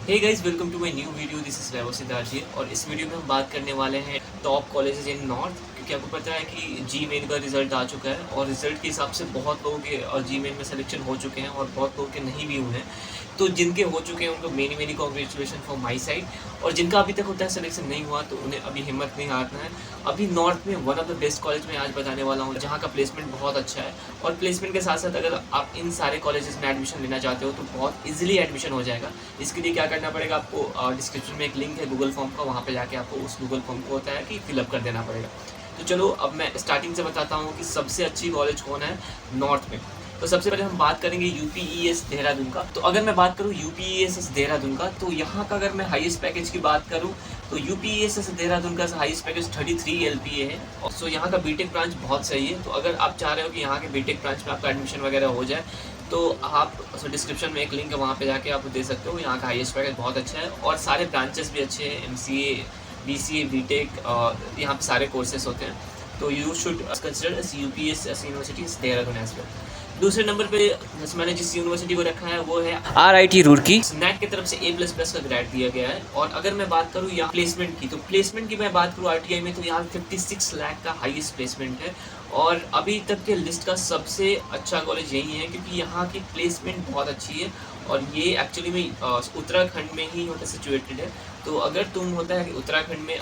Hey guys, welcome to my new video. This is Vaibhav Siddharth ji और इस video में हम बात करने वाले हैं टॉप कॉलेजेस इन नॉर्थ। क्योंकि आपको पता है कि जी मेन का रिजल्ट आ चुका है और रिजल्ट के हिसाब से बहुत लोगों के जी मेन में सिलेक्शन हो चुके हैं और बहुत लोगों के नहीं भी हुए हैं। तो जिनके हो चुके हैं उनको many many congratulation from my side, और जिनका अभी तक होता है सिलेक्शन नहीं हुआ तो उन्हें अभी हिम्मत नहीं हारना है। अभी नॉर्थ में one of the best college में आज बताने वाला हूँ जहाँ का प्लेसमेंट बहुत अच्छा है, और प्लेसमेंट के साथ साथ अगर आप इन सारे कॉलेजेस में एडमिशन लेना चाहते हो तो बहुत ईजिली एडमिशन हो जाएगा। इसके लिए क्या करना पड़ेगा, आपको डिस्क्रिप्शन में एक लिंक है गूगल फॉर्म का, वहाँ पे जाके आपको उस गूगल फॉर्म को होता है कि फिलअप कर देना पड़ेगा। तो चलो अब मैं स्टार्टिंग से बताता हूँ कि सबसे अच्छी कॉलेज कौन है नॉर्थ में। तो सबसे पहले हम बात करेंगे यूपीईएस देहरादून का। तो अगर मैं बात करूँ यूपीईएस देहरादून का, तो यहाँ का अगर मैं हाईएस्ट पैकेज की बात करूँ तो यूपीईएस देहरादून का हाईएस्ट पैकेज 33 एलपीए है। और सो यहाँ का बीटेक ब्रांच बहुत सही है। तो अगर आप चाह रहे हो कि यहाँ के बीटेक ब्रांच में आपका एडमिशन वगैरह हो जाए तो आप डिस्क्रिप्शन में एक लिंक है, वहाँ पे जाके आप दे सकते हो। यहाँ का हाईएस्ट पैकेज बहुत अच्छा है और सारे ब्रांचेस भी अच्छे हैं, एमसीए, बीसीए, बीटेक, यहाँ पे सारे कोर्सेज होते हैं। तो you should consider UPES university Dehradun as well. दूसरे नंबर पे मैंने जिस यूनिवर्सिटी को रखा है वो है RIT रुड़की। नेट की तरफ से A++ का ग्रेड दिया गया है। और अगर मैं बात करूँ यहाँ प्लेसमेंट की, तो प्लेसमेंट की मैं बात करूँ RTI में, तो यहाँ 56 लाख का हाईएस्ट प्लेसमेंट है। और अभी तक के लिस्ट का सबसे अच्छा कॉलेज यही है क्योंकि यहाँ की प्लेसमेंट बहुत अच्छी है। और ये एक्चुअली में उत्तराखंड में ही होता सिचुएटेड है। तो अगर तुम होता है कि उत्तराखंड में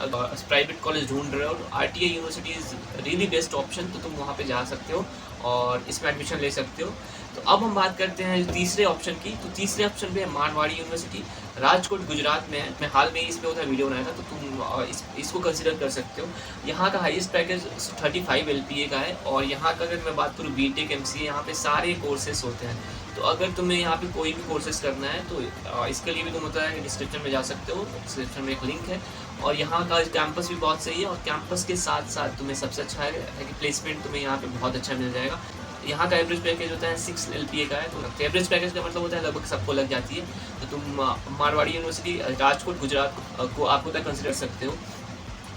प्राइवेट कॉलेज ढूंढ रहे हो तो RTI university is really best option, तो तुम वहाँ पे जा सकते हो और इसमें एडमिशन ले सकते हो। तो अब हम बात करते हैं तीसरे ऑप्शन की। तो तीसरे ऑप्शन पे है मारवाड़ी यूनिवर्सिटी, राजकोट गुजरात में है। मैं हाल में इस पे होता वीडियो बनाया था, तो तुम इसको कंसिडर कर सकते हो। यहाँ का हाईएस्ट पैकेज 35 LPA का है। और यहाँ का अगर मैं बात करूँ बीटेक, MCA, यहाँ पे सारे कोर्सेज होते हैं। तो अगर तुम्हें यहाँ पे कोई भी कोर्सेज करना है तो इसके लिए भी तुम होता है डिस्क्रिप्शन में जा सकते हो, डिस्क्रिप्शन में एक लिंक है। और यहाँ का कैंपस भी बहुत सही है, और कैंपस के साथ साथ तुम्हें सबसे अच्छा है कि प्लेसमेंट तुम्हें यहाँ पे बहुत अच्छा मिल जाएगा। यहाँ का एवरेज पैकेज होता है 6 LPA का है। तो एवरेज पैकेज का मतलब होता है लगभग सबको लग जाती है। तो तुम मारवाड़ी यूनिवर्सिटी राजकोट गुजरात को आप होता है कंसिडर सकते हो।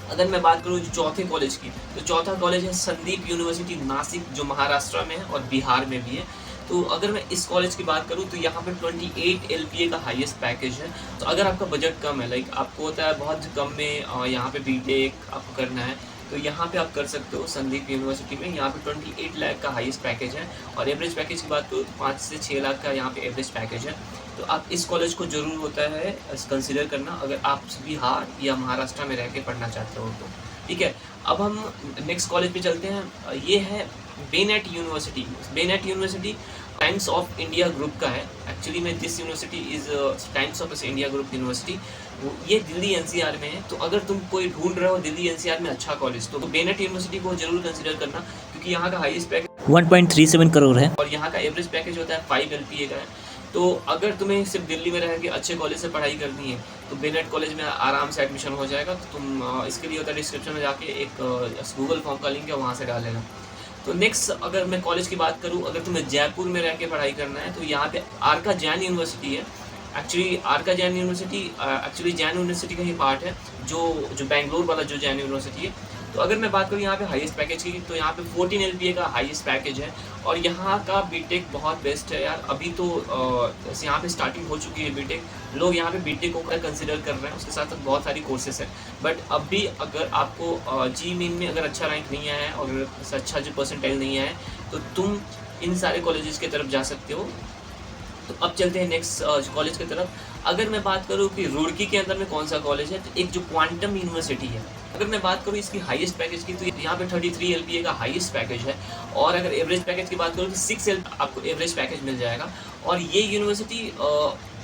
अगर मैं बात करूँ चौथे कॉलेज की, तो चौथा कॉलेज है संदीप यूनिवर्सिटी नासिक, जो महाराष्ट्र में है और बिहार में भी है। तो अगर मैं इस कॉलेज की बात करूँ तो यहाँ पे 28 LPA का हाईएस्ट पैकेज है। तो अगर आपका बजट कम है, लाइक आपको होता है बहुत कम में यहाँ पे बीटेक आपको करना है, तो यहाँ पे आप कर सकते हो संदीप यूनिवर्सिटी में। यहाँ पे 28 लाख का हाईएस्ट पैकेज है। और एवरेज पैकेज की बात करूँ तो 5 से 6 लाख का यहाँ पे एवरेज पैकेज है। तो आप इस कॉलेज को ज़रूर होता है कंसिडर करना अगर आप बिहार या महाराष्ट्र में रह के पढ़ना चाहते हो तो। ठीक है, अब हम नेक्स्ट कॉलेज पे चलते हैं। ये है Bennett university. Bennett university times of India group का है। एक्चुअली में this university is times of India group university. ये दिल्ली NCR में है। तो अगर तुम कोई ढूंढ रहे हो दिल्ली NCR में अच्छा कॉलेज, तो बेनेट यूनिवर्सिटी को जरूर कंसिडर करना क्योंकि यहाँ का हाईएस्ट पैकेज 1.37 करोड़ है और यहाँ का एवरेज पैकेज होता है 5 LPA का है। तो अगर तुम्हें सिर्फ दिल्ली में रह के अच्छे कॉलेज से पढ़ाई करनी है तो बेनेट कॉलेज में आराम से एडमिशन हो जाएगा। तो तुम इसके लिए होता है डिस्क्रिप्शन में जाके एक गूगल फॉर्म का लिंक है, वहाँ से डाल लेना। तो नेक्स्ट अगर मैं कॉलेज की बात करूँ, अगर तुम्हें जयपुर में रह के पढ़ाई करना है तो यहाँ पे आरका जैन यूनिवर्सिटी है। Actually Arka Jain university actually Jain university का ही पार्ट है, जो बेंगलोर वाला जो जैन यूनिवर्सिटी है। तो अगर मैं बात करूँ यहाँ पे हाईएस्ट पैकेज की, तो यहाँ पे 14 LPA का हाईएस्ट पैकेज है। और यहाँ का बीटेक बहुत बेस्ट है यार। अभी तो यहाँ पे स्टार्टिंग हो चुकी है बीटेक, लोग यहाँ पे बीटेक को कंसिडर कर रहे हैं, उसके साथ साथ बहुत सारी कोर्सेस है। बट अभी अगर आपको जी मेन में अगर अच्छा रैंक नहीं आया है और अच्छा जो परसेंटाइल नहीं आया है तो तुम इन सारे कॉलेजेस की तरफ जा सकते हो। तो अब चलते हैं नेक्स्ट कॉलेज की तरफ। अगर मैं बात करूँ कि रुड़की के अंदर में कौन सा कॉलेज है, तो एक जो क्वांटम यूनिवर्सिटी है। अगर मैं बात करूँ इसकी हाईएस्ट पैकेज की, तो यहाँ पे 33 LPA का हाईएस्ट पैकेज है। और अगर एवरेज पैकेज की बात करूँ तो 6 आपको एवरेज पैकेज मिल जाएगा। और ये यूनिवर्सिटी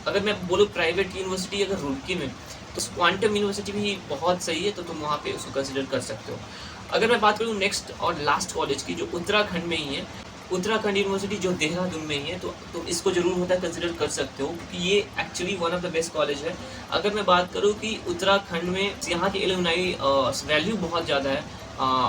अगर मैं बोलूँ प्राइवेट यूनिवर्सिटी अगर रुड़की में, तो क्वांटम यूनिवर्सिटी भी बहुत सही है, तो तुम वहाँ पे उसको कंसिडर कर सकते हो। अगर मैं बात करूँ नेक्स्ट और लास्ट कॉलेज की, जो उत्तराखंड में ही है, उत्तराखंड यूनिवर्सिटी जो देहरादून में ही है, तो इसको जरूर होता है कंसिडर कर सकते हो क्योंकि ये actually one of the best college है। अगर मैं बात करूँ कि उत्तराखंड में यहाँ की एलुमनाई वैल्यू बहुत ज़्यादा है।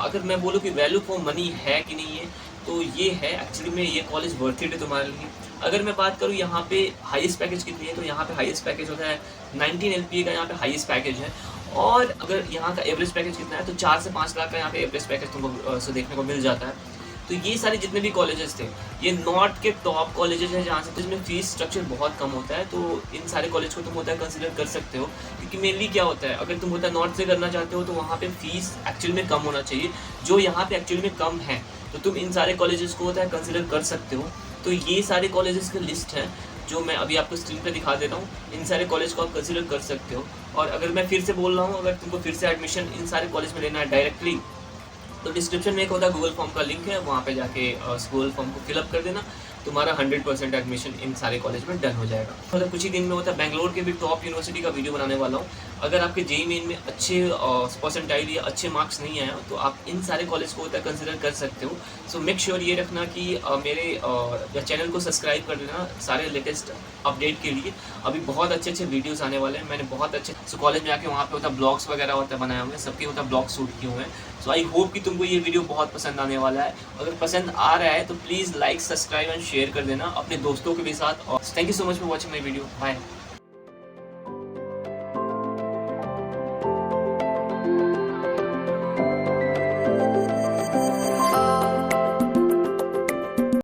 अगर मैं बोलूँ कि वैल्यू फॉर मनी है कि नहीं है, तो ये है एक्चुअली में ये कॉलेज वर्थ इट है तुम्हारे लिए। अगर मैं बात करूँ यहाँ पे हाईएस्ट पैकेज कितनी है, तो यहाँ पे हाईएस्ट पैकेज होता है 19 LPA का यहाँ पे हाईएस्ट पैकेज है। और अगर यहाँ का एवरेज पैकेज कितना है, तो 4 से 5 लाख का यहाँ पे एवरेज पैकेज तुमको देखने को मिल जाता है। तो तो ये सारे जितने भी कॉलेजेस थे, ये नॉर्थ के टॉप कॉलेजेस हैं जहाँ से जिसमें फ़ीस स्ट्रक्चर बहुत कम होता है। तो इन सारे कॉलेज को तुम होता है कंसिडर कर सकते हो, क्योंकि मेनली क्या होता है, अगर तुम होता है नॉर्थ से करना चाहते हो तो वहाँ पे फ़ीस एक्चुअल में कम होना चाहिए, जो यहाँ पे एक्चुअल में कम है। तो तुम इन सारे कॉलेजेस को होता है कंसिडर कर सकते हो। तो ये सारे कॉलेजेस की लिस्ट है जो मैं अभी आपको स्क्रीन पे दिखा देता हूँ। इन सारे कॉलेज को आप कंसिडर कर सकते हो। और अगर मैं फिर से बोल रहा हूँ, अगर तुमको फिर से एडमिशन इन सारे कॉलेज में लेना है डायरेक्टली, तो डिस्क्रिप्शन में एक होता है गूगल फॉर्म का लिंक है, वहाँ पे जाके उस गूगल फॉर्म को फिलअप कर देना, तुम्हारा 100% एडमिशन इन सारे कॉलेज में डन हो जाएगा। मतलब कुछ ही दिन में होता है बेंगलोर के भी टॉप यूनिवर्सिटी का वीडियो बनाने वाला हूँ। अगर आपके जेईई मेन में अच्छे परसेंटाइल या अच्छे मार्क्स नहीं आए हो तो आप इन सारे कॉलेज को होता है कंसिडर कर सकते हो। सो मेक श्योर ये रखना कि मेरे चैनल को सब्सक्राइब कर लेना सारे लेटेस्ट अपडेट के लिए। अभी बहुत अच्छे अच्छे वीडियोस आने वाले हैं। मैंने बहुत अच्छे कॉलेज में आके वहाँ पे होता ब्लॉग्स वगैरह होता है बनाए हुए हैं, सबके होता ब्लॉग शूट किए हुए हैं। सो आई होप कि तुमको ये वीडियो बहुत पसंद आने वाला है। अगर पसंद आ रहा है तो please like, subscribe and share कर देना अपने दोस्तों के भी साथ। और thank you so much for watching my video. Bye.